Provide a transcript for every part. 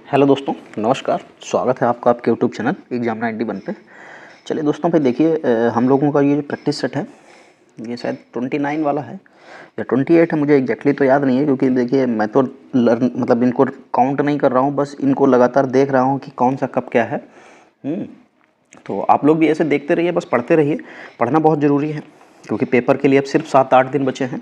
Hello दोस्तों, नमस्कार। स्वागत है आपका आपके यूट्यूब चैनल एग्जाम 91 पे। चलिए दोस्तों, पे देखिए हम लोगों का ये जो प्रैक्टिस सेट है ये शायद 29 वाला है या 28 है, मुझे एग्जैक्टली तो याद नहीं है, क्योंकि देखिए मैं तो मतलब इनको काउंट नहीं कर रहा हूँ, बस इनको लगातार देख रहा हूँ कि कौन सा कब क्या है। तो आप लोग भी ऐसे देखते रहिए, बस पढ़ते रहिए। पढ़ना बहुत ज़रूरी है क्योंकि पेपर के लिए अब सिर्फ 7-8 दिन बचे हैं।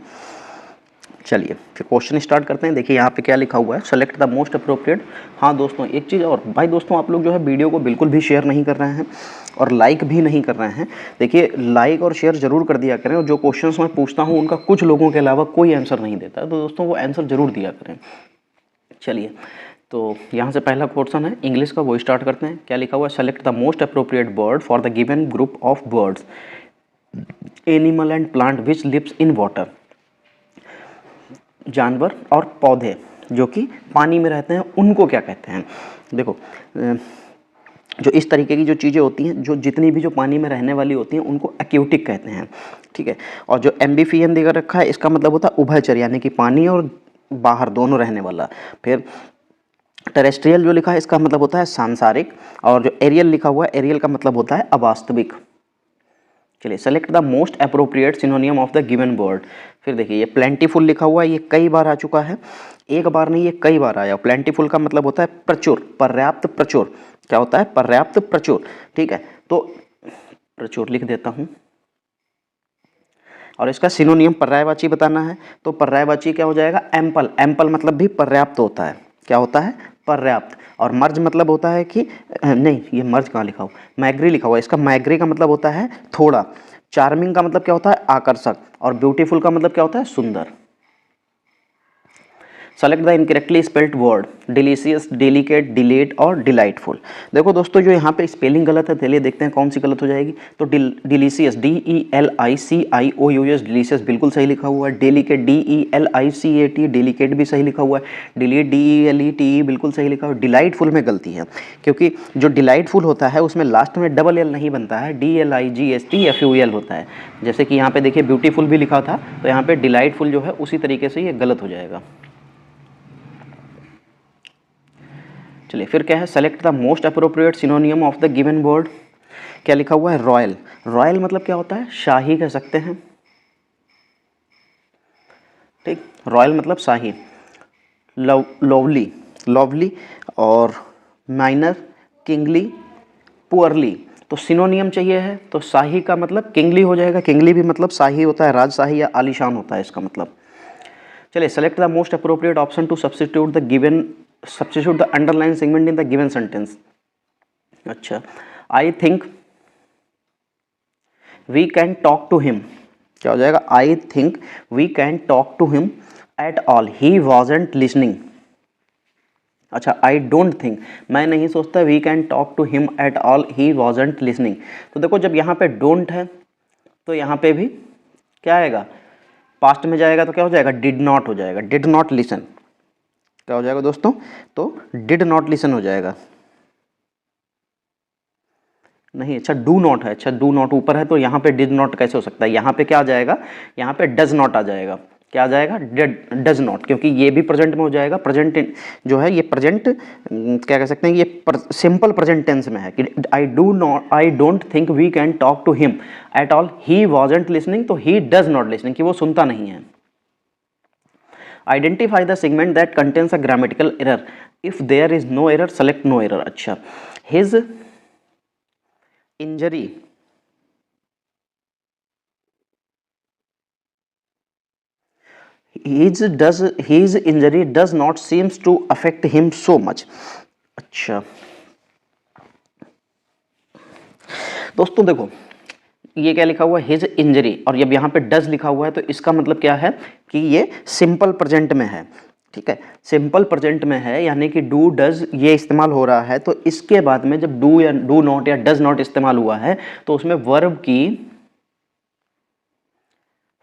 चलिए फिर क्वेश्चन स्टार्ट करते हैं। देखिए यहाँ पे क्या लिखा हुआ है, सेलेक्ट द मोस्ट अप्रोप्रिएट। हाँ दोस्तों, एक चीज़ और भाई दोस्तों, आप लोग जो है वीडियो को बिल्कुल भी शेयर नहीं कर रहे हैं और लाइक भी नहीं कर रहे हैं। देखिए लाइक और शेयर जरूर कर दिया करें, और जो क्वेश्चंस मैं पूछता हूँ उनका कुछ लोगों के अलावा कोई आंसर नहीं देता है, तो दोस्तों वो आंसर जरूर दिया करें। चलिए तो यहाँ से पहला क्वेश्चन है इंग्लिश का, वो स्टार्ट करते हैं। क्या लिखा हुआ है, select the most appropriate bird for the given group of birds, animal and plant which lives in water. जानवर और पौधे जो कि पानी में रहते हैं उनको क्या कहते हैं। देखो जो इस तरीके की जो चीज़ें होती हैं, जो जितनी भी जो पानी में रहने वाली होती हैं उनको एक्वेटिक कहते हैं, ठीक है। और जो एम्फीबियन देकर रखा है इसका मतलब होता है उभयचर, यानी कि पानी और बाहर दोनों रहने वाला। फिर टेरेस्ट्रियल जो लिखा है इसका मतलब होता है सांसारिक, और जो एरियल लिखा हुआ है एरियल का मतलब होता है अवास्तविक। चलिए select the most appropriate सिनोनियम of the given word. फिर देखिए ये प्लेंटीफुल लिखा हुआ है, ये कई बार आ चुका है, एक बार नहीं ये कई बार आया। प्लेंटीफुल का मतलब होता है प्रचुर, पर्याप्त, प्रचुर। क्या होता है, पर्याप्त, प्रचुर, ठीक है। तो प्रचुर लिख देता हूं, और इसका सिनोनियम पर्यायवाची बताना है, तो पर्यायवाची क्या हो जाएगा, एम्पल। एम्पल मतलब भी पर्याप्त होता है, क्या होता है, पर्याप्त। और मर्ज मतलब होता है कि नहीं, ये मर्ज कहाँ लिखा हुआ, मैग्री लिखा हुआ है, इसका मैग्री का मतलब होता है थोड़ा। चार्मिंग का मतलब क्या होता है, आकर्षक। और ब्यूटीफुल का मतलब क्या होता है, सुंदर। Select the incorrectly spelled word, delicious, delicate, delete और डिलाइटफुल। देखो दोस्तों, जो यहाँ पे स्पेलिंग गलत है, चलिए देखते हैं कौन सी गलत हो जाएगी। तो डिलीशियस, DELICIOUS, डिलीशियस बिल्कुल सही लिखा हुआ है। डेलिकेट, DELICAT, डेलिकेट भी सही लिखा हुआ है। डिलीट, DELETE बिल्कुल सही लिखा हुआ है। डिलाइटफुल में गलती है, क्योंकि जो डिलाइटफुल होता है उसमें लास्ट में डबल एल नहीं बनता है, DLIGHTFUL होता है। जैसे कि यहाँ पे देखिए ब्यूटीफुल भी लिखा था, तो यहाँ पे डिलाइटफुल जो है उसी तरीके से ये गलत हो जाएगा। चलिए फिर क्या है, select the most appropriate सिनोनियम of the given word. क्या लिखा हुआ है, रॉयल। रॉयल मतलब क्या होता है, शाही कह सकते हैं, ठीक। रॉयल मतलब शाही। लवली, लवली और माइनर, किंगली, पुअरली। तो सिनोनियम चाहिए है, तो शाही का मतलब किंगली हो जाएगा। किंगली भी मतलब शाही होता है, राजशाही या आलीशान होता है इसका मतलब। चलिए select the most appropriate option to substitute the underline segment in the given sentence. अच्छा, I think we can talk to him. क्या हो जाएगा, I think we can talk to him at all, he wasn't listening. अच्छा, I don't think, मैं नहीं सोचता, we can talk to him at all, he wasn't listening. तो देखो जब यहाँ पे डोंट है तो यहाँ पे भी क्या आएगा, पास्ट में जाएगा तो क्या हो जाएगा, डिड नॉट हो जाएगा, डिड नॉट लिसन। क्या हो जाएगा दोस्तों, तो डिड नॉट लिसन हो जाएगा। नहीं, अच्छा डू नॉट है, अच्छा डू नॉट ऊपर है तो यहाँ पे डिड नॉट कैसे हो सकता है, यहाँ पे क्या आ जाएगा, यहाँ पे डज नॉट आ जाएगा। क्या आ जाएगा, डज नॉट, क्योंकि ये भी प्रेजेंट में हो जाएगा। प्रेजेंट जो है ये प्रेजेंट क्या कह सकते हैं, ये सिंपल प्रेजेंट टेंस में है कि I don't think we can talk to him at all, he wasn't listening, तो ही डज नॉट लिसनिंग, कि वो सुनता नहीं है। Identify the segment that contains a grammatical error, if there is no error select no error. अच्छा, his injury, his injury does not seems to affect him so much। अच्छा दोस्तों देखो, ये क्या लिखा हुआ है, हिज इंजरी, और जब यहाँ पे डज लिखा हुआ है तो इसका मतलब क्या है कि ये सिंपल प्रेजेंट में है, ठीक है। सिंपल प्रेजेंट में है यानी कि डू डज ये इस्तेमाल हो रहा है, तो इसके बाद में जब डू या डू नॉट या डज नॉट इस्तेमाल हुआ है तो उसमें वर्ब की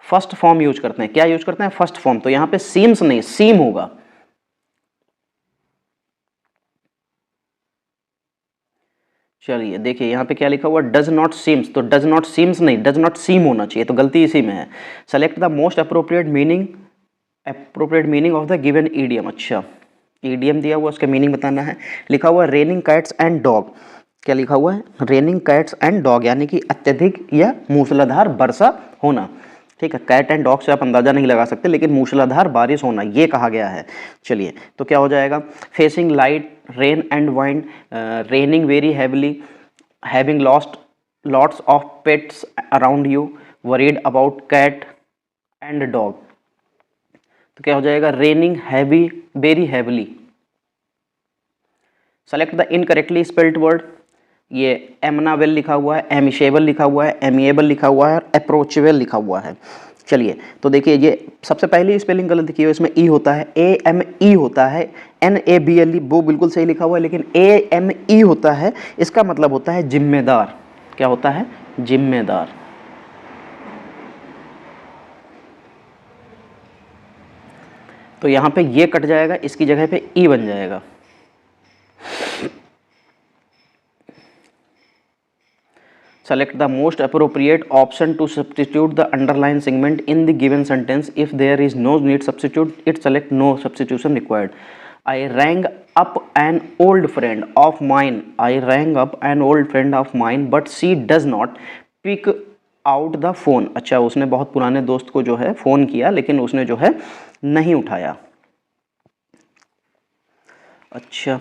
फर्स्ट फॉर्म यूज करते हैं। क्या यूज करते हैं, फर्स्ट फॉर्म। तो यहां पे सीम्स नहीं, सीम होगा। चलिए देखिए यहाँ पे क्या लिखा हुआ, डज नॉट सीम्स, तो डज नॉट सीम्स नहीं, डज नॉट सीम होना चाहिए, तो गलती इसी में है। Select the most appropriate meaning of the given idiom. अच्छा, ईडीएम दिया हुआ, उसके मीनिंग बताना है। लिखा हुआ रेनिंग कैट्स एंड डॉग, क्या लिखा हुआ है? रेनिंग कैट्स एंड डॉग, यानी कि अत्यधिक या मूसलाधार वर्षा होना। ठीक है, कैट एंड डॉग से आप अंदाजा नहीं लगा सकते, लेकिन मूसलाधार बारिश होना ये कहा गया है। चलिए, तो क्या हो जाएगा? Facing light rain and wind, raining very heavily, having lost lots of pets around you, worried about cat and dog. तो क्या हो जाएगा? Raining heavy very heavily. Select the incorrectly spelled word. ये एमनावेल लिखा हुआ है, एमिशेबल लिखा हुआ है, एमिएबल लिखा हुआ है और अप्रोचेबल लिखा हुआ है। चलिए, तो देखिए ये सबसे पहली स्पेलिंग गलत लिखी है, इसमें ई होता है, AME होता है, NABLE वो बिल्कुल सही लिखा हुआ है, लेकिन AME होता है, इसका मतलब होता है जिम्मेदार। क्या होता है? जिम्मेदार। तो यहाँ पे ये कट जाएगा, इसकी जगह पे ई बन जाएगा। Select the most appropriate option to substitute the underlined segment in the given sentence. If there is no need substitute, it select no substitution required. I rang up an old friend of mine. I rang up an old friend of mine, but she does not pick out the phone. अच्छा, उसने बहुत पुराने दोस्त को जो है phone किया, लेकिन उसने जो है नहीं उठाया। अच्छा,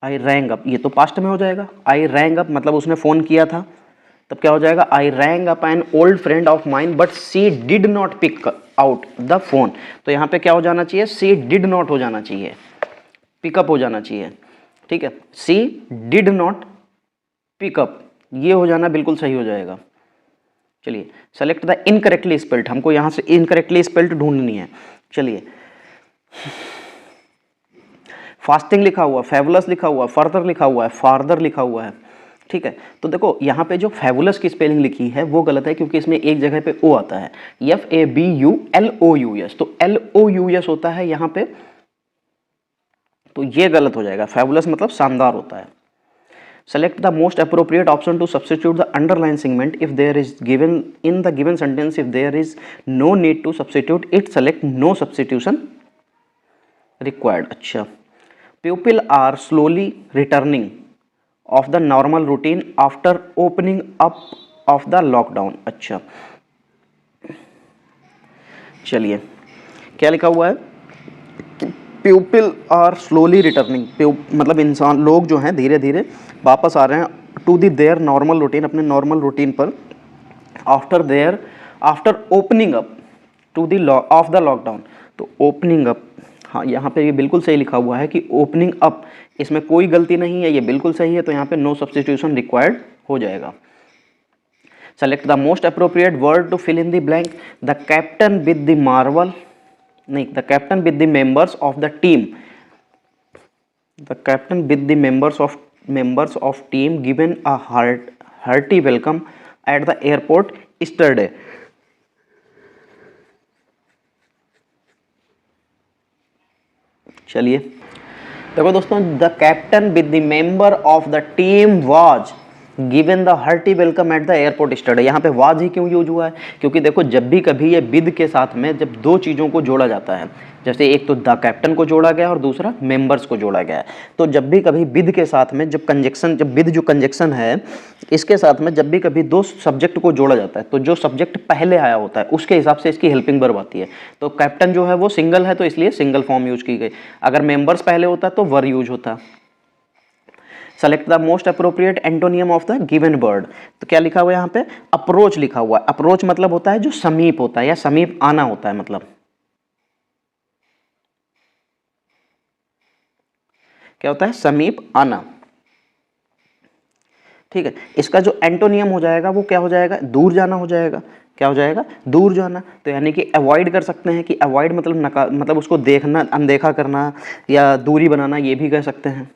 आई रैंग अप, ये तो पास्ट में हो जाएगा। आई रैंग अप मतलब उसने फ़ोन किया था, तब क्या हो जाएगा? I rang up an old friend of mine but she did not pick out the phone. तो यहाँ पे क्या हो जाना चाहिए? सी डिड नॉट हो जाना चाहिए, पिकअप हो जाना चाहिए। ठीक है, सी डिड नॉट पिकअप, ये हो जाना बिल्कुल सही हो जाएगा। चलिए, सेलेक्ट द इनकरेक्टली स्पेल्ड, हमको यहाँ से इनकरेक्टली स्पेल्ड ढूंढनी है। चलिए, फास्टिंग लिखा हुआ, फेबुलस लिखा हुआ, फर्दर लिखा हुआ है, फार्दर लिखा हुआ है। ठीक है, तो देखो यहाँ पे जो फेबुलस की स्पेलिंग लिखी है वो गलत है, क्योंकि इसमें एक जगह पे ओ आता है, FABULOUS, तो LOUS होता है यहाँ पे, तो ये गलत हो जाएगा। फेबुलस मतलब शानदार होता है। Select the most appropriate option to substitute the underlined segment if there is given in the given sentence. If there is no need to substitute it, select no substitution required. अच्छा, people are slowly returning of the normal routine after opening up of the lockdown. अच्छा, चलिए, क्या लिखा हुआ है? People are slowly returning, मतलब इंसान, लोग जो हैं धीरे धीरे वापस आ रहे हैं to the their normal routine, अपने नॉर्मल रूटीन पर, after opening up to the off the lockdown. तो ओपनिंग अप, हाँ यहाँ पे ये बिल्कुल सही लिखा हुआ है कि ओपनिंग अप, इसमें कोई गलती नहीं है, ये बिल्कुल सही है, तो यहाँ पे नो सब्स्टिट्यूशन रिक्वायर्ड हो जाएगा। Select the most appropriate word to fill in the blank. The captain with the marvel, नहीं, the captain with the members of the team, the captain with the members of team given a hearty welcome at the airport yesterday. चलिए, देखो दोस्तों, the captain with the member of the team was given the hearty welcome at the airport स्टडे। यहाँ पे was he क्यों use हुआ है? क्योंकि देखो, जब भी कभी ये विद के साथ में जब दो चीज़ों को जोड़ा जाता है, जैसे एक तो द कैप्टन को जोड़ा गया और दूसरा मेंबर्स को जोड़ा गया है, तो जब भी कभी विद के साथ में जब कंजक्शन, जब विद जो कंजक्शन है इसके साथ में जब भी कभी दो सब्जेक्ट को जोड़ा जाता है, तो जो सब्जेक्ट पहले आया होता है उसके हिसाब से इसकी हेल्पिंग वर्ब आती है। तो कैप्टन जो है वो सिंगल है, तो इसलिए सिंगल फॉर्म यूज की गई। अगर मेंबर्स पहले होता तो वर यूज होता। Select the most appropriate antonym of the given word. तो क्या लिखा हुआ है यहाँ पे? अप्रोच लिखा हुआ है। अप्रोच मतलब होता है जो समीप होता है या समीप आना होता है, मतलब क्या होता है? समीप आना। ठीक है, इसका जो एंटोनियम हो जाएगा वो क्या हो जाएगा? दूर जाना हो जाएगा। क्या हो जाएगा? दूर जाना। तो यानी कि अवॉइड कर सकते हैं, कि अवॉइड मतलब उसको देखना, अनदेखा करना या दूरी बनाना, ये भी कह सकते हैं।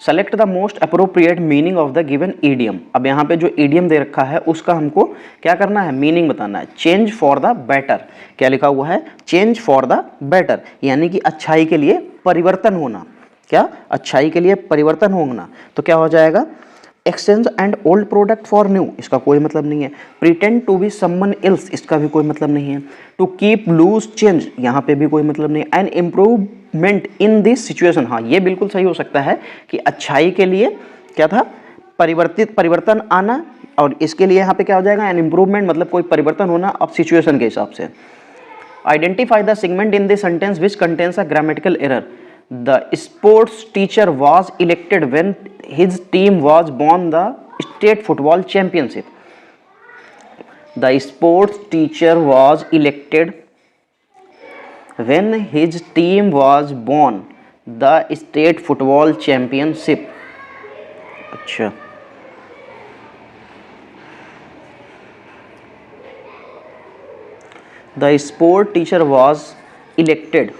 Select the most appropriate meaning of the given idiom. अब यहाँ पे जो ईडियम दे रखा है उसका हमको क्या करना है? मीनिंग बताना है। चेंज फॉर द बेटर, क्या लिखा हुआ है? चेंज फॉर द बेटर, यानी कि अच्छाई के लिए परिवर्तन होना। क्या? अच्छाई के लिए परिवर्तन होना। तो क्या हो जाएगा? Exchange and old product for new, इसका कोई मतलब नहीं है। Pretend to be someone else, इसका भी कोई मतलब नहीं है। टू कीप लूज चेंज, यहाँ पे भी कोई मतलब नहीं। And improvement in this situation, हाँ ये बिल्कुल सही हो सकता है कि अच्छाई के लिए क्या था, परिवर्तन आना, और इसके लिए यहाँ पे क्या हो जाएगा, एन इम्प्रूवमेंट मतलब कोई परिवर्तन होना अब सिचुएशन के हिसाब से। Identify the segment in the sentence which contains a grammatical error. The sports teacher was elected when his team was won the state football championship. The sports teacher was elected when his team was won the state football championship. अच्छा, the sport teacher was elected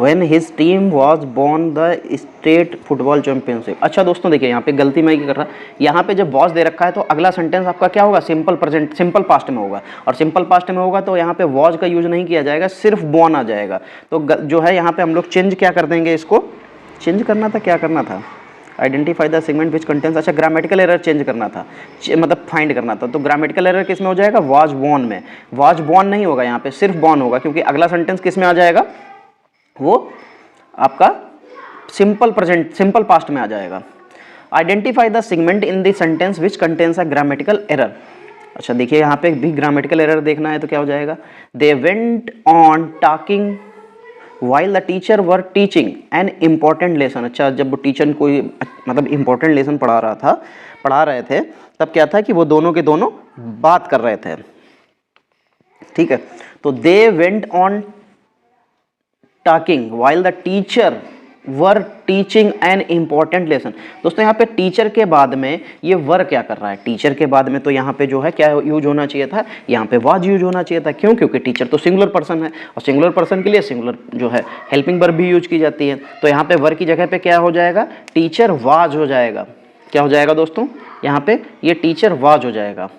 when his team was won the state football championship। अच्छा दोस्तों देखिए यहाँ पे गलती मैं क्या कर रहा, यहाँ पे जब was दे रखा है तो अगला सेंटेंस आपका क्या होगा, सिंपल प्रेजेंट सिंपल पास्ट में होगा, और सिंपल पास्ट में होगा तो यहाँ पे was का यूज नहीं किया जाएगा, सिर्फ born आ जाएगा। तो जो है यहाँ पे हम लोग चेंज क्या कर देंगे, इसको चेंज करना था, क्या करना था, identify the segment which contains, अच्छा ग्रामेटिकल एरर चेंज करना था, मतलब फाइंड करना था। तो ग्रामेटिकल एरर किस में हो जाएगा, वाज बॉर्न में। वाज बॉर्न नहीं होगा यहाँ पे, सिर्फ बॉर्न होगा, क्योंकि अगला सेंटेंस किस में आ जाएगा, वो आपका सिंपल प्रेजेंट सिंपल पास्ट में आ जाएगा। Identify the segment in the sentence which contains a grammatical error. अच्छा देखिए यहाँ पे भी ग्रामेटिकल एरर देखना है तो क्या हो जाएगा, they went on talking while the teacher were teaching an important lesson. अच्छा जब वो टीचर कोई मतलब इम्पॉर्टेंट लेसन पढ़ा रहे थे तब क्या था कि वो दोनों के दोनों बात कर रहे थे, ठीक है। तो they went on talking while the teacher were teaching an important lesson. दोस्तों यहाँ पे टीचर के बाद में ये वर क्या कर रहा है, टीचर के बाद में तो यहाँ पे जो है क्या यूज होना चाहिए था, यहाँ पे वाज यूज होना चाहिए था। क्यों, क्योंकि टीचर तो सिंगुलर पर्सन है, और सिंगुलर पर्सन के लिए सिंगुलर जो है हेल्पिंग वर्ब भी यूज की जाती है। तो यहाँ पे वर की जगह पे क्या हो जाएगा, टीचर वाज हो जाएगा। क्या हो जाएगा दोस्तों, यहाँ पे ये टीचर वाज हो जाएगा।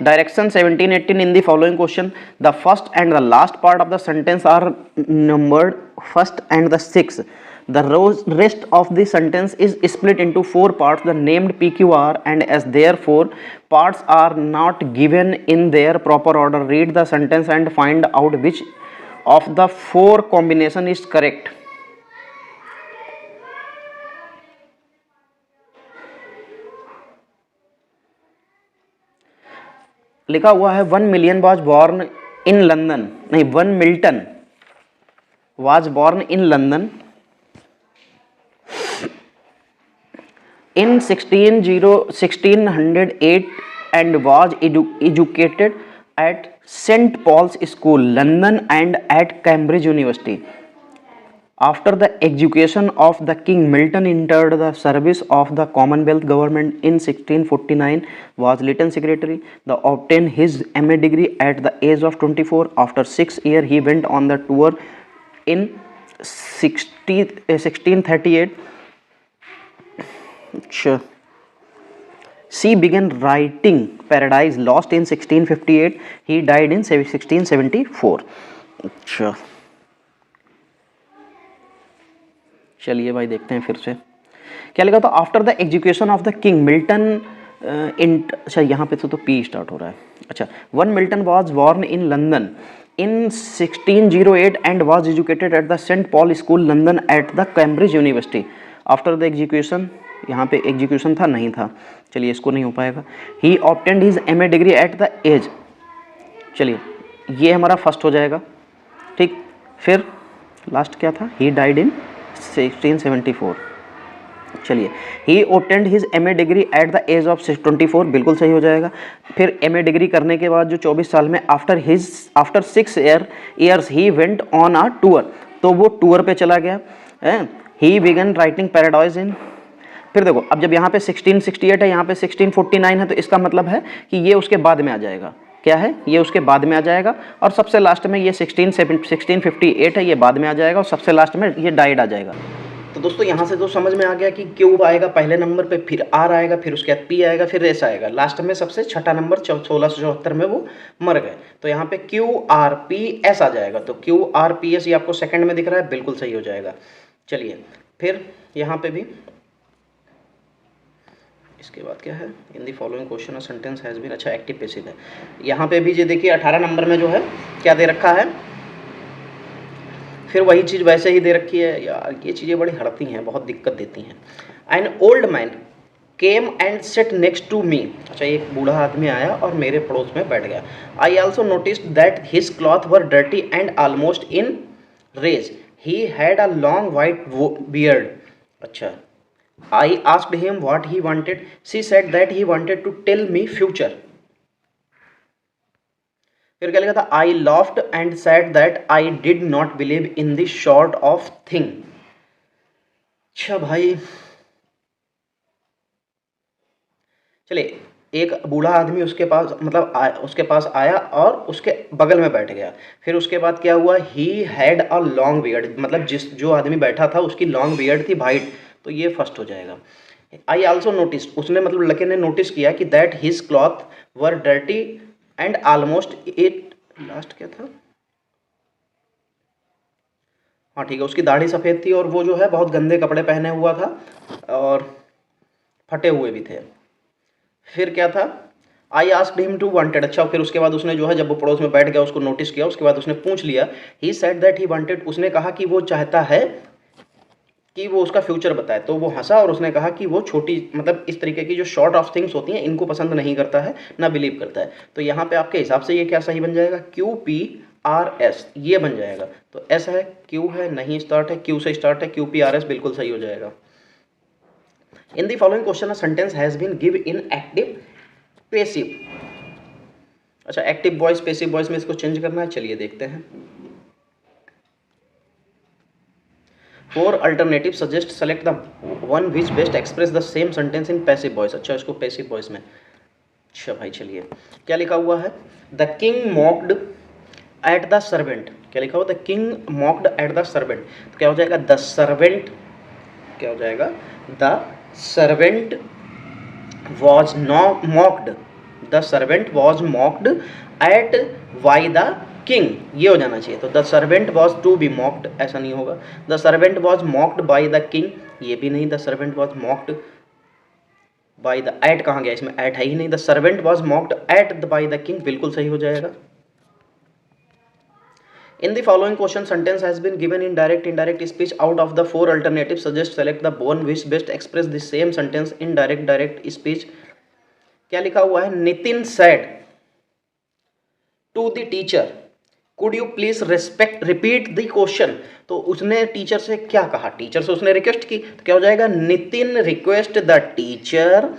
Direction 17-18 in the following question, the first and the last part of the sentence are numbered first and the sixth. The rest of the sentence is split into 4 parts, the named PQR, and as therefore parts are not given in their proper order, read the sentence and find out which of the 4 combination is correct. लिखा हुआ है 1 million was born in London, नहीं 1 Milton was born in London in 1608 and was educated at Saint Paul's school London and at Cambridge University. After the execution of the king, Milton entered the service of the Commonwealth government in 1649, was Lytton secretary. The obtained his MA degree at the age of 24. After 6 years, he went on the tour in 1638. She began writing Paradise Lost in 1658. He died in 1674. चलिए भाई देखते हैं फिर से क्या लिखा था, after the execution of the king Milton अच्छा यहाँ पे तो पी स्टार्ट हो रहा है। अच्छा 1 Milton was born in London in 1608 and was educated at the Saint Paul school London at the Cambridge University. After the execution, यहाँ पे एग्जीक्यूशन था नहीं था, चलिए इसको नहीं हो पाएगा। He obtained his MA degree at the age, चलिए ये हमारा फर्स्ट हो जाएगा, ठीक। फिर लास्ट क्या था, ही डाइड इन 1674। चलिए he obtained his MA degree at the age of 24, बिल्कुल सही हो जाएगा। फिर MA डिग्री करने के बाद जो 24 साल में after 6 years he went on a tour, तो वो टूर पे चला गया। ही बिगन राइटिंग पैराडाइज इन, फिर देखो अब जब यहाँ पे 1668 है, यहाँ पे 1649 है, तो इसका मतलब है कि ये उसके बाद में आ जाएगा। क्या है, ये उसके बाद में आ जाएगा। और सबसे लास्ट में ये 1658 है, ये बाद में आ जाएगा, और सबसे लास्ट में ये डाइड आ जाएगा। तो दोस्तों यहाँ से तो समझ में आ गया कि क्यू आएगा पहले नंबर पे, फिर आर आएगा, फिर उसके बाद पी आएगा, फिर एस आएगा, लास्ट में सबसे छठा नंबर 1674 में वो मर गए। तो यहाँ पे QRPS आ जाएगा। तो QRPS ये आपको सेकंड में दिख रहा है, बिल्कुल सही हो जाएगा। चलिए फिर यहाँ पे भी इसके बाद क्या है, इन दी फॉलोइंग क्वेश्चन और सेंटेंस हैज़ बीन, अच्छा एक्टिव पैसिव है। यहाँ पे भी ये देखिए 18 नंबर में जो है क्या दे रखा है, फिर वही चीज़ वैसे ही दे रखी है। यार ये चीज़ें बड़ी हड़ती हैं, बहुत दिक्कत देती हैं। An old man came and set next to me, अच्छा एक बूढ़ा आदमी आया और मेरे पड़ोस में बैठ गया। I also noticed that his cloth were dirty and almost in rags, he had a long white beard. अच्छा, I asked him what he wanted. She said that he wanted to tell me future. फिर क्या लिखा था, I laughed and said that I did not believe in the sort of thing. अच्छा भाई, चलिए एक बूढ़ा आदमी उसके पास मतलब उसके पास आया और उसके बगल में बैठ गया। फिर उसके बाद क्या हुआ, ही हैड अ लॉन्ग बियर्ड, मतलब जो आदमी बैठा था उसकी लॉन्ग बियर्ड थी, वाइट, तो ये फर्स्ट हो जाएगा। आई ऑल्सो नोटिस, उसने मतलब लड़के ने नोटिस किया कि that his cloth were dirty and almost it, last क्या था, हाँ ठीक है, उसकी दाढ़ी सफ़ेद थी और वो जो है बहुत गंदे कपड़े पहने हुआ था और फटे हुए भी थे। फिर क्या था, I asked him to wanted, अच्छा फिर उसके बाद उसने जो है जब वो पड़ोस में बैठ गया उसको नोटिस किया, उसके बाद उसने पूछ लिया, he said that he wanted, उसने कहा कि वो चाहता है कि वो उसका फ्यूचर बताए। तो वो हंसा और उसने कहा कि वो छोटी मतलब इस तरीके की जो शॉर्ट ऑफ थिंग्स होती हैं इनको पसंद नहीं करता है, ना बिलीव करता है। तो यहाँ पे आपके हिसाब से ये क्या सही बन जाएगा, QPRS ये बन जाएगा। तो S है, Q है, नहीं स्टार्ट है, Q से स्टार्ट है, QPRS बिल्कुल सही हो जाएगा। In the following question a sentence has been give in active passive, अच्छा एक्टिव वॉइस पैसिव वॉइस में इसको चेंज करना है, चलिए देखते हैं। Four alternative suggest select the one which best express the same sentence in passive voice, अच्छा इसको पैसिव वॉइस में, अच्छा भाई चलिए क्या लिखा हुआ है, the king mocked at the servant, क्या लिखा हुआ, the king mocked at the servant, तो क्या हो जाएगा, द सर्वेंट, क्या हो जाएगा, the servant was not mocked, the servant was mocked at by the king, ये हो जाना चाहिए। तो the servant was to be mocked, ऐसा नहीं होगा, the servant was mocked by the king, ये भी नहीं, the servant was mocked by the, eight कहाँ गया, इसमें एट है ही नहीं, the servant was mocked at the by the king बिल्कुल सही हो जाएगा। In the following question, sentence has been given in direct, indirect speech. Out of the four alternatives, suggest select the one which best express the same sentence in direct, direct speech. क्या लिखा हुआ है, Nitin said to the teacher, could you please repeat the question. तो उसने teacher से क्या कहा, teacher से उसने रिक्वेस्ट की, तो क्या हो जाएगा, Nitin request the teacher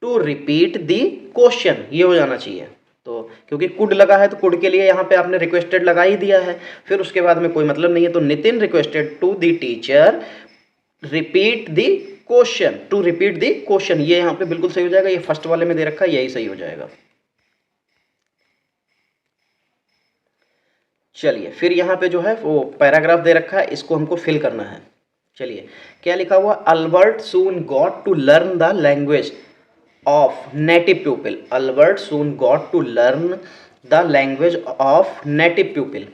to repeat the question, ये हो जाना चाहिए। तो क्योंकि कुड लगा है तो कुड के लिए यहाँ पे आपने रिक्वेस्टेड लगा ही दिया है, फिर उसके बाद में कोई मतलब नहीं है। तो Nitin requested to the teacher repeat the question, to repeat the question, ये यहाँ पे बिल्कुल सही हो जाएगा। ये फर्स्ट वाले में दे रखा है, यही सही हो जाएगा। चलिए फिर यहाँ पे जो है वो पैराग्राफ दे रखा है, इसको हमको फिल करना है। चलिए क्या लिखा हुआ, Albert soon got to learn the language of native people, Albert soon got to learn the language of native people.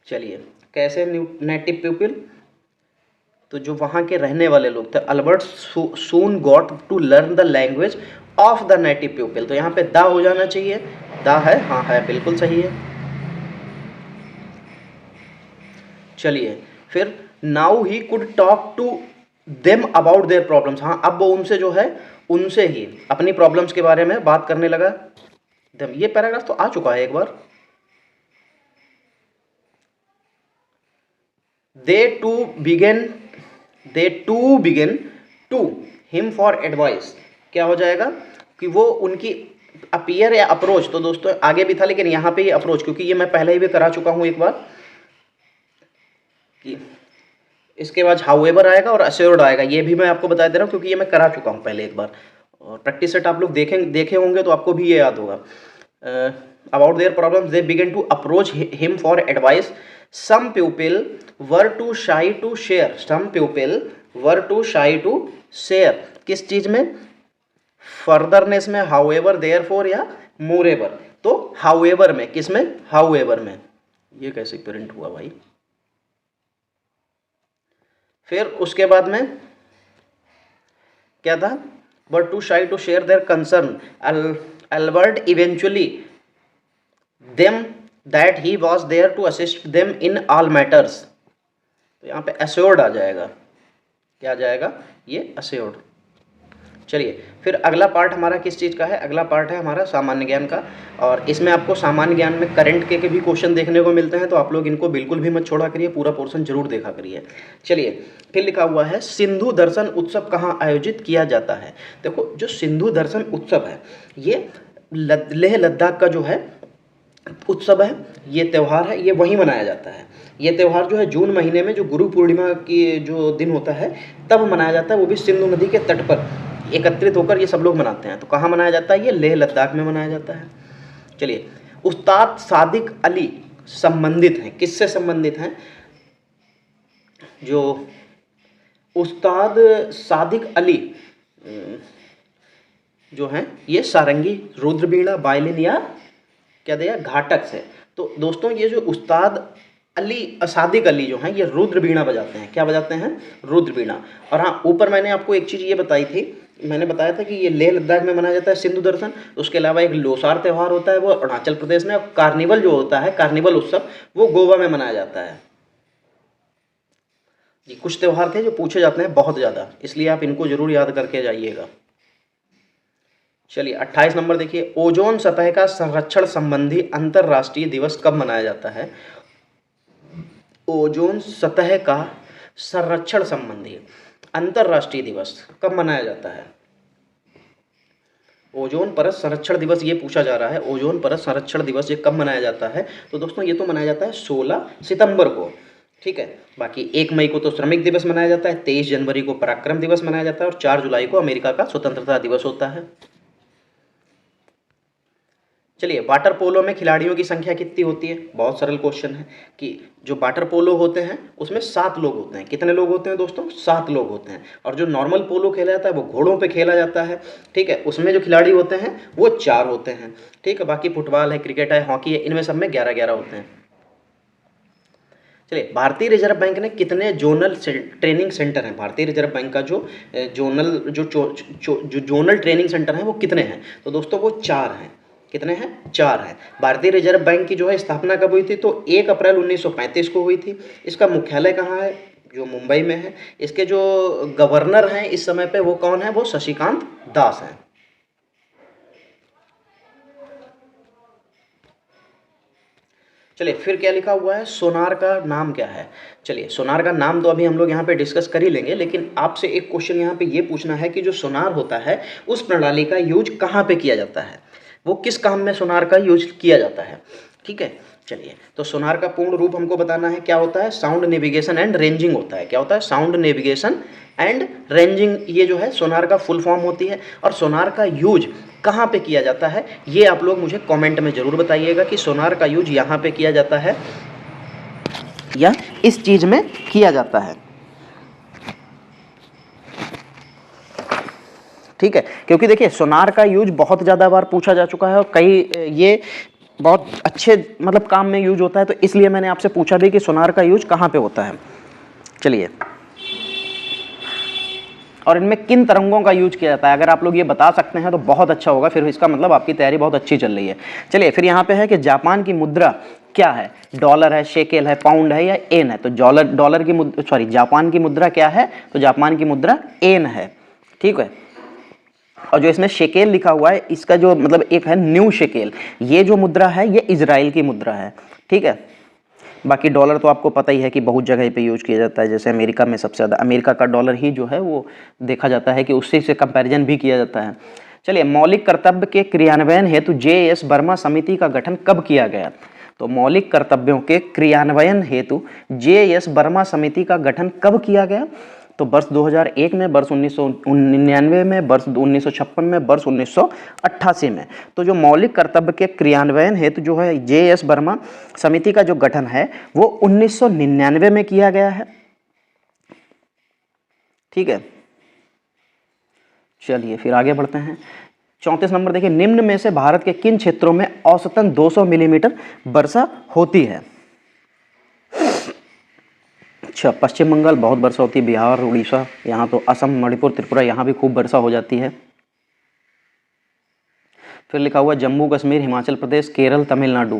चलिए कैसे नेटिव पीपल, तो जो वहाँ के रहने वाले लोग थे, Albert soon got to learn the language of the native people, तो यहाँ पे द हो जाना चाहिए, द है, हाँ है, बिल्कुल सही है। चलिए फिर now he could talk to them about their problems, हाँ अब वो उनसे जो है उनसे ही अपनी प्रॉब्लम्स के बारे में बात करने लगा। देम, ये पैराग्राफ तो आ चुका है एक बार। They to begin to him for advice, क्या हो जाएगा कि वो उनकी अपीयर या अप्रोच, तो दोस्तों आगे भी था लेकिन यहाँ पे ये अप्रोच, क्योंकि ये मैं पहले ही भी करा चुका हूँ एक बार कि इसके बाद हाउएवर आएगा और अश्योर्ड आएगा, ये भी मैं आपको बता दे रहा हूँ क्योंकि ये मैं करा चुका हूँ पहले एक बार, और प्रैक्टिस सेट आप लोग देखे होंगे तो आपको भी ये याद होगा। About their problems they begin to approach him for advice, some people were too shy to share, some people were too shy to share, किस चीज में, फर्दरनेस में, हाउएवर, देयरफॉर या मोरेवर, तो हाउएवर में, किस में, हाउएवर में। ये कैसे प्रिंट हुआ भाई, फिर उसके बाद में क्या था, but too shy to share their concern, Albert eventually them that he was there to assist them in all matters. तो यहाँ पे एश्योर्ड आ जाएगा, क्या आ जाएगा, ये एश्योर्ड। चलिए फिर अगला पार्ट हमारा किस चीज़ का है, अगला पार्ट है हमारा सामान्य ज्ञान का, और इसमें आपको सामान्य ज्ञान में करंट के भी क्वेश्चन देखने को मिलते हैं, तो आप लोग इनको बिल्कुल भी मत छोड़ा करिए, पूरा पोर्शन जरूर देखा करिए। चलिए फिर लिखा हुआ है सिंधु दर्शन उत्सव कहाँ आयोजित किया जाता है। देखो जो सिंधु दर्शन उत्सव है ये लेह लद्दाख का जो है उत्सव है, ये त्यौहार है, ये वहीं मनाया जाता है। ये त्यौहार जो है जून महीने में जो गुरु पूर्णिमा की जो दिन होता है तब मनाया जाता है, वो भी सिंधु नदी के तट पर एकत्रित होकर ये सब लोग मनाते हैं। तो कहाँ मनाया जाता है, ये लेह लद्दाख में मनाया जाता है। चलिए उस्ताद सादिक अली संबंधित हैं, किससे संबंधित हैं, जो उस्ताद सादिक अली जो हैं ये सारंगी, रुद्रवीणा, वायलिन या क्या दिया, घाटक से। तो दोस्तों ये जो उस्ताद अली सादिक अली जो हैं ये रुद्रवीणा बजाते हैं, क्या बजाते हैं, रुद्रवीणा। और हाँ ऊपर मैंने आपको एक चीज़ ये बताई थी, मैंने बताया था कि ये लेह लद्दाख में मनाया जाता है सिंधु दर्शन। उसके अलावा एक लोसार त्यौहार होता है वो अरुणाचल प्रदेश में, और कार्निवल जो होता है, कार्निवल उत्सव, वो गोवा में मनाया जाता है। जी कुछ त्यौहार थे जो पूछे जाते हैं बहुत ज़्यादा, इसलिए आप इनको जरूर याद करके जाइएगा। चलिए 28 नंबर देखिए, ओजोन सतह का संरक्षण संबंधी अंतर्राष्ट्रीय दिवस कब मनाया जाता है। ओजोन सतह का संरक्षण संबंधी अंतर्राष्ट्रीय दिवस कब मनाया जाता है। ओजोन परत संरक्षण दिवस ये पूछा जा रहा है, ओजोन परत संरक्षण दिवस ये कब मनाया जाता है। तो दोस्तों ये तो मनाया जाता है 16 सितंबर को, ठीक है। बाकी 1 मई को तो श्रमिक दिवस मनाया जाता है, 23 जनवरी को पराक्रम दिवस मनाया जाता है, और 4 जुलाई को अमेरिका का स्वतंत्रता दिवस होता है। चलिए वाटर पोलो में खिलाड़ियों की संख्या कितनी होती है, बहुत सरल क्वेश्चन है कि जो वाटर पोलो होते हैं उसमें 7 लोग होते हैं। कितने लोग होते हैं दोस्तों, 7 लोग होते हैं। और जो नॉर्मल पोलो खेला जाता है वो घोड़ों पे खेला जाता है, ठीक है, उसमें जो खिलाड़ी होते हैं वो 4 होते हैं, ठीक है। बाकी फुटबॉल है, क्रिकेट है, हॉकी है, इनमें सब में 11-11 होते हैं। चलिए भारतीय रिजर्व बैंक ने कितने जोनल ट्रेनिंग सेंटर हैं, भारतीय रिजर्व बैंक का जो जोनल ट्रेनिंग सेंटर हैं वो कितने हैं। तो दोस्तों वो 4 हैं, कितने हैं, 4 हैं। भारतीय रिजर्व बैंक की जो है स्थापना कब हुई थी, तो 1 अप्रैल 1935 को हुई थी। इसका मुख्यालय कहाँ है, जो मुंबई में है। इसके जो गवर्नर हैं इस समय पे वो कौन है, वो शशिकांत दास हैं। चलिए फिर क्या लिखा हुआ है, सोनार का नाम क्या है। चलिए सोनार का नाम तो अभी हम लोग यहाँ पे डिस्कस कर ही लेंगे, लेकिन आपसे एक क्वेश्चन यहाँ पे ये पूछना है कि जो सोनार होता है उस प्रणाली का यूज कहाँ पे किया जाता है, वो किस काम में सोनार का यूज किया जाता है, ठीक है। चलिए तो सोनार का पूर्ण रूप हमको बताना है, क्या होता है, साउंड नेविगेशन एंड रेंजिंग होता है। क्या होता है, साउंड नेविगेशन एंड रेंजिंग, ये जो है सोनार का फुल फॉर्म होती है। और सोनार का यूज कहाँ पे किया जाता है, ये आप लोग मुझे कमेंट में ज़रूर बताइएगा कि सोनार का यूज यहाँ पे किया जाता है या इस चीज़ में किया जाता है, ठीक है। क्योंकि देखिए सोनार का यूज बहुत ज़्यादा बार पूछा जा चुका है और कई ये बहुत अच्छे मतलब काम में यूज होता है, तो इसलिए मैंने आपसे पूछा भी कि सोनार का यूज कहाँ पे होता है। चलिए और इनमें किन तरंगों का यूज किया जाता है, अगर आप लोग ये बता सकते हैं तो बहुत अच्छा होगा, फिर इसका मतलब आपकी तैयारी बहुत अच्छी चल रही है। चलिए फिर यहाँ पे है कि जापान की मुद्रा क्या है, डॉलर है, शेकेल है, पाउंड है या एन है। तो जापान की मुद्रा क्या है, तो जापान की मुद्रा एन है, ठीक है। और जो इसमें शेकेल लिखा हुआ है इसका जो मतलब एक है न्यू शेकेल, ये जो मुद्रा है ये इजराइल की मुद्रा है, ठीक है। बाकी डॉलर तो आपको पता ही है कि बहुत जगह पे यूज किया जाता है, जैसे अमेरिका में सबसे ज़्यादा अमेरिका का डॉलर ही जो है वो देखा जाता है कि उससे से कंपैरिजन भी किया जाता है। चलिए मौलिक कर्तव्य के क्रियान्वयन हेतु JS वर्मा समिति का गठन कब किया गया। तो मौलिक कर्तव्यों के क्रियान्वयन हेतु JS वर्मा समिति का गठन कब किया गया, तो वर्ष 2001 में, वर्ष 1999 में, वर्ष 1956 में, वर्ष 1988 में। तो जो मौलिक कर्तव्य के क्रियान्वयन हेतु जो है JS वर्मा समिति का जो गठन है वो 1999 में किया गया है, ठीक है। चलिए फिर आगे बढ़ते हैं। 34 नंबर देखिए, निम्न में से भारत के किन क्षेत्रों में औसतन 200 मिलीमीटर वर्षा होती है। अच्छा, पश्चिम बंगाल बहुत वर्षा होती है, बिहार, उड़ीसा, यहाँ तो असम, मणिपुर, त्रिपुरा, यहाँ भी खूब वर्षा हो जाती है। फिर लिखा हुआ जम्मू कश्मीर, हिमाचल प्रदेश, केरल, तमिलनाडु।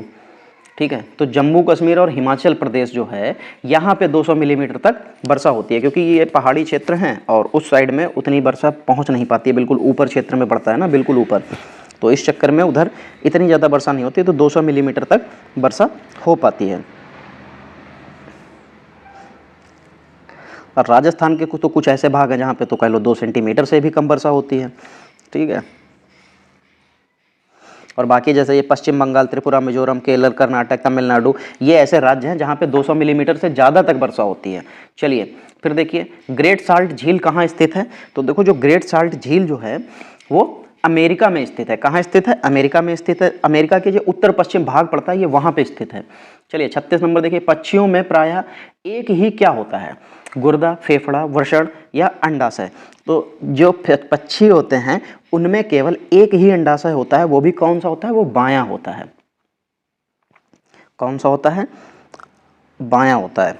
ठीक है, तो जम्मू कश्मीर और हिमाचल प्रदेश जो है यहाँ पे 200 मिलीमीटर तक वर्षा होती है, क्योंकि ये पहाड़ी क्षेत्र हैं और उस साइड में उतनी वर्षा पहुँच नहीं पाती है, बिल्कुल ऊपर क्षेत्र में पड़ता है ना, बिल्कुल ऊपर, तो इस चक्कर में उधर इतनी ज़्यादा वर्षा नहीं होती, तो 200 मिलीमीटर तक वर्षा हो पाती है। और राजस्थान के तो कुछ ऐसे भाग हैं जहाँ पे तो कह लो 2 सेंटीमीटर से भी कम वर्षा होती है। ठीक है, और बाकी जैसे ये पश्चिम बंगाल, त्रिपुरा, मिजोरम, केरल, कर्नाटक, तमिलनाडु, ये ऐसे राज्य हैं जहाँ पे 200 मिलीमीटर से ज़्यादा तक वर्षा होती है। चलिए फिर देखिए ग्रेट साल्ट झील कहाँ स्थित है, तो देखो जो ग्रेट साल्ट झील जो है वो अमेरिका में स्थित है। कहाँ स्थित है? अमेरिका में स्थित है। अमेरिका के जो उत्तर पश्चिम भाग पड़ता है ये वहाँ पे स्थित है। चलिए 36 नंबर देखिए, पक्षियों में प्रायः एक ही क्या होता है, गुर्दा, फेफड़ा, वृषण या अंडाशय। तो जो पक्षी होते हैं उनमें केवल एक ही अंडाशय होता है, वो भी कौन सा होता है? वो बायां होता है। कौन सा होता है? बायां होता है।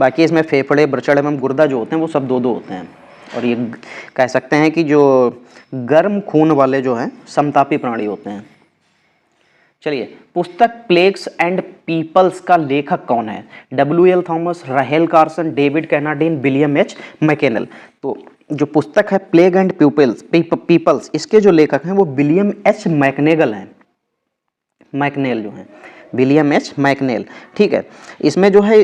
बाकी इसमें फेफड़े, वृषण एवं गुर्दा जो होते हैं वो सब दो दो होते हैं। और ये कह सकते हैं कि जो गर्म खून वाले जो हैं समतापी प्राणी होते हैं। चलिए पुस्तक प्लेग्स एंड पीपल्स का लेखक कौन है? W.L. थॉमस, राहेल कार्सन, डेविड कैनाडीन, विलियम एच मैकेनेल। तो जो पुस्तक है प्लेग एंड पीपल्स, इसके जो लेखक हैं वो विलियम एच मैकनेगल हैं। मैकनेल जो हैं, विलियम एच मैकनेल। ठीक है, इसमें जो है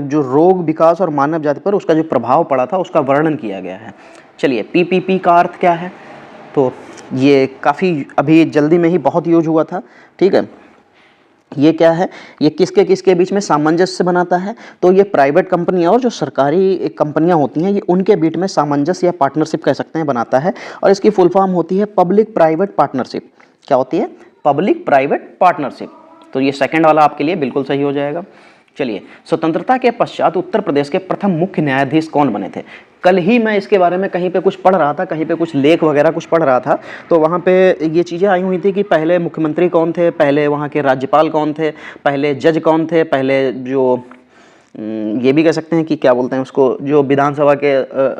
जो रोग, विकास और मानव जाति पर उसका जो प्रभाव पड़ा था उसका वर्णन किया गया है। चलिए PPP का अर्थ क्या है? तो ये काफ़ी अभी जल्दी में ही बहुत यूज हुआ था। ठीक है, ये क्या है? ये किसके किसके बीच में सामंजस्य बनाता है? तो ये प्राइवेट कंपनियां और जो सरकारी कंपनियां होती हैं ये उनके बीच में सामंजस्य या पार्टनरशिप कह सकते हैं बनाता है। और इसकी फुल फॉर्म होती है पब्लिक प्राइवेट पार्टनरशिप। क्या होती है? Public private partnership. तो ये सेकंड वाला आपके लिए बिल्कुल सही हो जाएगा। चलिए स्वतंत्रता के पश्चात उत्तर प्रदेश के प्रथम मुख्य न्यायाधीश कौन बने थे? कल ही मैं इसके बारे में कहीं पे कुछ पढ़ रहा था, कहीं पे कुछ लेख वगैरह कुछ पढ़ रहा था, तो वहाँ पे ये चीज़ें आई हुई थी कि पहले मुख्यमंत्री कौन थे, पहले वहाँ के राज्यपाल कौन थे, पहले जज कौन थे, पहले जो ये भी कह सकते हैं कि क्या बोलते हैं उसको, जो विधानसभा के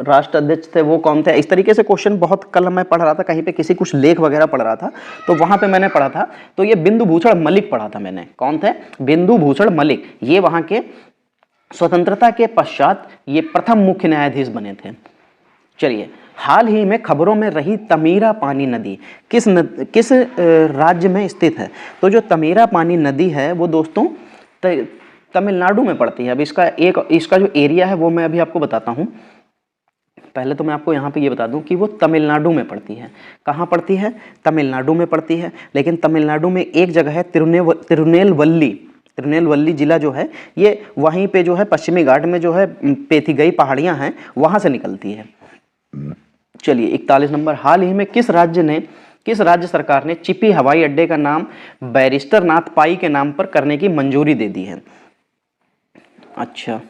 राष्ट्र अध्यक्ष थे वो कौन थे। इस तरीके से क्वेश्चन बहुत कल मैं पढ़ रहा था, कहीं पे किसी कुछ लेख वगैरह पढ़ रहा था, तो वहाँ पे मैंने पढ़ा था, तो ये बिंदु भूषण मलिक पढ़ा था मैंने। कौन थे? बिंदु भूषण मलिक। ये वहाँ के स्वतंत्रता के पश्चात ये प्रथम मुख्य न्यायाधीश बने थे। चलिए हाल ही में खबरों में रही तमीरा पानी नदी किस राज्य में स्थित है? तो जो तमीरा पानी नदी है वो दोस्तों तमिलनाडु में पड़ती है। अब इसका जो एरिया है वो मैं अभी आपको बताता हूँ। पहले तो मैं आपको यहाँ पे ये बता दूँ कि वो तमिलनाडु में पड़ती है। कहाँ पड़ती है? तमिलनाडु में पड़ती है। लेकिन तमिलनाडु में एक जगह है तिरुनेलवल्ली जिला जो है ये वहीं पे जो है पश्चिमी घाट में जो है पेथीगई पहाड़ियाँ हैं वहाँ से निकलती है। चलिए 41 नंबर, हाल ही में किस राज्य सरकार ने चिपी हवाई अड्डे का नाम बैरिस्टर नाथ पाई के नाम पर करने की मंजूरी दे दी है? अच्छा,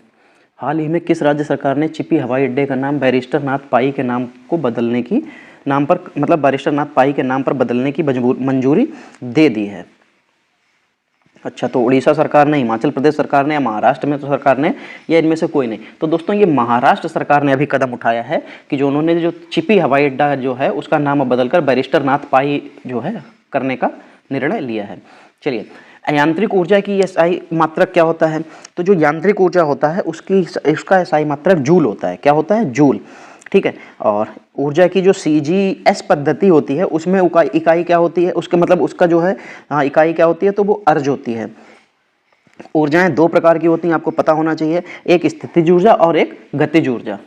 हाल ही में किस राज्य सरकार ने चिपी हवाई अड्डे का नाम बैरिस्टर नाथ पाई के नाम को बदलने की बैरिस्टर नाथ पाई के नाम पर बदलने की मंजूरी दे दी है? अच्छा, तो उड़ीसा सरकार ने, हिमाचल प्रदेश सरकार ने या महाराष्ट्र में तो सरकार ने, या इनमें से कोई नहीं? तो दोस्तों ये महाराष्ट्र सरकार ने अभी कदम उठाया है कि जो उन्होंने जो चिपी हवाई अड्डा जो है उसका नाम बदलकर बैरिस्टर नाथ पाई जो है करने का निर्णय लिया है। चलिए यांत्रिक ऊर्जा की एसआई मात्रक क्या होता है? तो जो यांत्रिक ऊर्जा होता है उसका एसआई मात्रक जूल होता है। क्या होता है? जूल। ठीक है, और ऊर्जा की जो CGS पद्धति होती है उसमें इकाई क्या होती है? उसके मतलब उसका जो है इकाई क्या होती है? तो वो अर्ज होती है। ऊर्जाएं दो प्रकार की होती हैं, आपको पता होना चाहिए, एक स्थितिज ऊर्जा और एक गतिज ऊर्जा।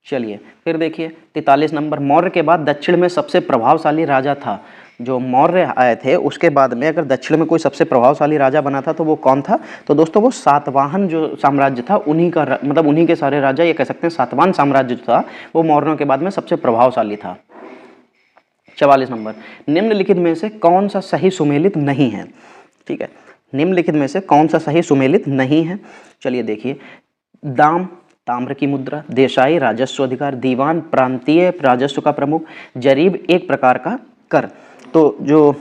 चलिए फिर देखिए 43 नंबर, मौर्य के बाद दक्षिण में सबसे प्रभावशाली राजा था। जो मौर्य आए थे उसके बाद में अगर दक्षिण में कोई सबसे प्रभावशाली राजा बना था तो वो कौन था? तो दोस्तों वो सातवाहन जो साम्राज्य था उन्हीं का मतलब उन्हीं के सारे राजा, ये कह सकते हैं सातवाहन साम्राज्य जो था वो मौर्यों के बाद में सबसे प्रभावशाली था। 44 नंबर, निम्नलिखित में से कौन सा सही सुमेलित नहीं है? ठीक है, निम्नलिखित में से कौन सा सही सुमेलित नहीं है? चलिए देखिए, दाम ताम्र की मुद्रा, देशाई राजस्व अधिकार, दीवान प्रांतीय राजस्व का प्रमुख, जरीब एक प्रकार का कर। तो जो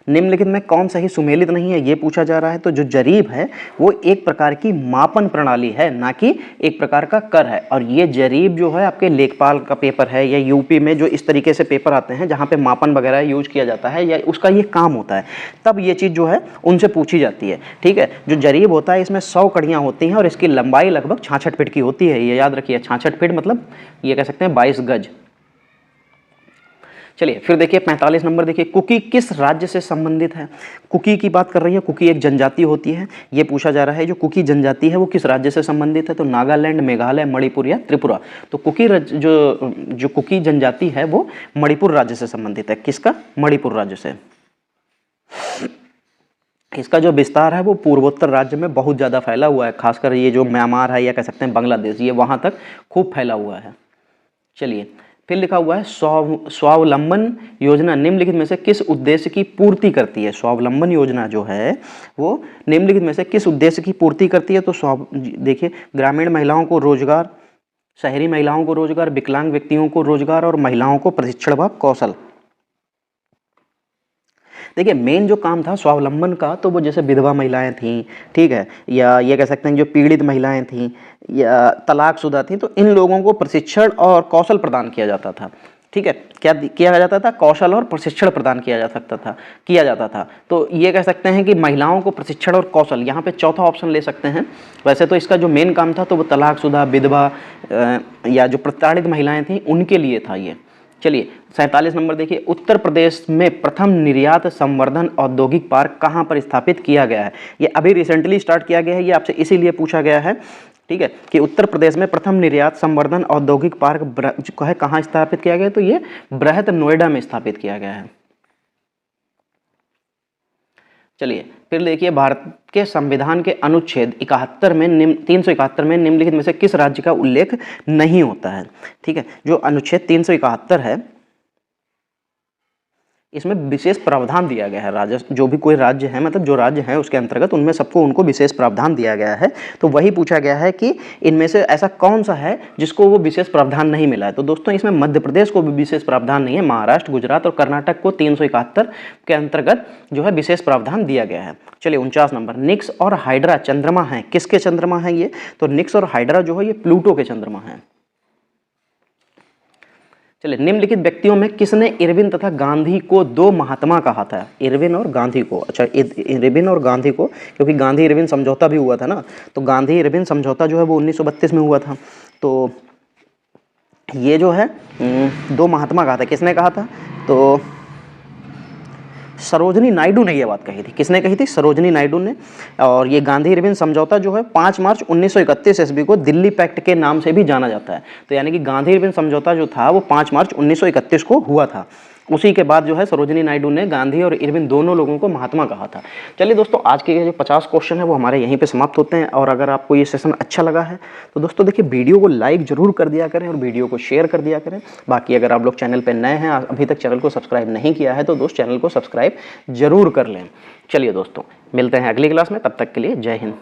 निम्नलिखित में कौन सा ही सुमेलित नहीं है, ये पूछा जा रहा है। तो जो जरीब है वो एक प्रकार की मापन प्रणाली है, ना कि एक प्रकार का कर है। और ये जरीब जो है आपके लेखपाल का पेपर है या यूपी में जो इस तरीके से पेपर आते हैं जहाँ पे मापन वगैरह यूज किया जाता है या उसका ये काम होता है, तब ये चीज़ जो है उनसे पूछी जाती है। ठीक है, जो जरीब होता है इसमें 100 कड़ियाँ होती हैं और इसकी लंबाई लगभग 66 फीट की होती है। ये याद रखिए, 66 फीट मतलब ये कह सकते हैं 22 गज। चलिए फिर देखिए 45 नंबर देखिए, कुकी किस राज्य से संबंधित है। कुकी की बात कर रही है, कुकी एक जनजाति होती है। ये पूछा जा रहा है जो कुकी जनजाति है वो किस राज्य से संबंधित है। तो नागालैंड, मेघालय, मणिपुर या त्रिपुरा। तो कुकी जो कुकी जनजाति है वो मणिपुर राज्य से संबंधित है। किसका? मणिपुर राज्य से। इसका जो विस्तार है वो पूर्वोत्तर राज्य में बहुत ज़्यादा फैला हुआ है, खासकर ये जो म्यांमार है या कह सकते हैं बांग्लादेश, ये वहाँ तक खूब फैला हुआ है। चलिए फिर लिखा हुआ है स्वावलंबन योजना निम्नलिखित में से किस उद्देश्य की पूर्ति करती है। स्वावलंबन योजना जो है वो निम्नलिखित में से किस उद्देश्य की पूर्ति करती है। तो देखिए, ग्रामीण महिलाओं को रोजगार, शहरी महिलाओं को रोजगार, विकलांग व्यक्तियों को रोजगार और महिलाओं को प्रशिक्षण व कौशल। देखिए मेन जो काम था स्वावलंबन का, तो वो जैसे विधवा महिलाएं थीं, ठीक है, या ये कह सकते हैं जो पीड़ित महिलाएं थीं या तलाकशुदा थीं, तो इन लोगों को प्रशिक्षण और कौशल प्रदान किया जाता था। ठीक है, क्या किया जाता था? कौशल और प्रशिक्षण प्रदान किया जाता था। तो ये कह सकते हैं कि महिलाओं को प्रशिक्षण और कौशल, यहाँ पे चौथा ऑप्शन ले सकते हैं। वैसे तो इसका जो मेन काम था तो वो तलाकशुदा, विधवा या जो प्रताड़ित महिलाएं थीं उनके लिए था ये। चलिए 47 नंबर देखिए, उत्तर प्रदेश में प्रथम निर्यात संवर्धन औद्योगिक पार्क कहाँ पर स्थापित किया गया है। ये अभी रिसेंटली स्टार्ट किया गया है, ये आपसे इसीलिए पूछा गया है, ठीक है, कि उत्तर प्रदेश में प्रथम निर्यात संवर्धन औद्योगिक पार्क है कहाँ स्थापित किया गया है। तो ये बृहत नोएडा में स्थापित किया गया है। चलिए फिर देखिए, भारत के संविधान के अनुच्छेद 71 में 371 में निम्नलिखित में से किस राज्य का उल्लेख नहीं होता है। ठीक है, जो अनुच्छेद 371 है इसमें विशेष प्रावधान दिया गया है। राज्य जो भी कोई राज्य है, मतलब जो राज्य है उसके अंतर्गत उनमें सबको उनको विशेष प्रावधान दिया गया है। तो वही पूछा गया है कि इनमें से ऐसा कौन सा है जिसको वो विशेष प्रावधान नहीं मिला है। तो दोस्तों इसमें मध्य प्रदेश को भी विशेष प्रावधान नहीं है, महाराष्ट्र, गुजरात और कर्नाटक को 371 के अंतर्गत जो है विशेष प्रावधान दिया गया है। चलिए 49 नंबर, निक्स और हाइड्रा चंद्रमा है, किसके चंद्रमा है ये। तो निक्स और हाइड्रा जो है ये प्लूटो के चंद्रमा है। चलिए, निम्नलिखित व्यक्तियों में किसने इरविन तथा गांधी को दो महात्मा कहा था। इरविन और गांधी को, अच्छा इरविन और गांधी को, क्योंकि गांधी इरविन समझौता भी हुआ था ना, तो गांधी इरविन समझौता जो है वो 1932 में हुआ था। तो ये जो है दो महात्मा कहा था, किसने कहा था। तो सरोजनी नायडू ने ये बात कही थी। किसने कही थी? सरोजनी नायडू ने। और ये गांधी इरविन समझौता जो है 5 मार्च 1931 ईस्वी को दिल्ली पैक्ट के नाम से भी जाना जाता है। तो यानी कि गांधी इरविन समझौता जो था वो 5 मार्च 1931 को हुआ था। उसी के बाद जो है सरोजनी नायडू ने गांधी और इरविन दोनों लोगों को महात्मा कहा था। चलिए दोस्तों, आज के जो 50 क्वेश्चन है वो हमारे यहीं पे समाप्त होते हैं। और अगर आपको ये सेशन अच्छा लगा है तो दोस्तों देखिए वीडियो को लाइक जरूर कर दिया करें और वीडियो को शेयर कर दिया करें। बाकी अगर आप लोग चैनल पर नए हैं, अभी तक चैनल को सब्सक्राइब नहीं किया है, तो दोस्त चैनल को सब्सक्राइब जरूर कर लें। चलिए दोस्तों, मिलते हैं अगली क्लास में, तब तक के लिए जय हिंद।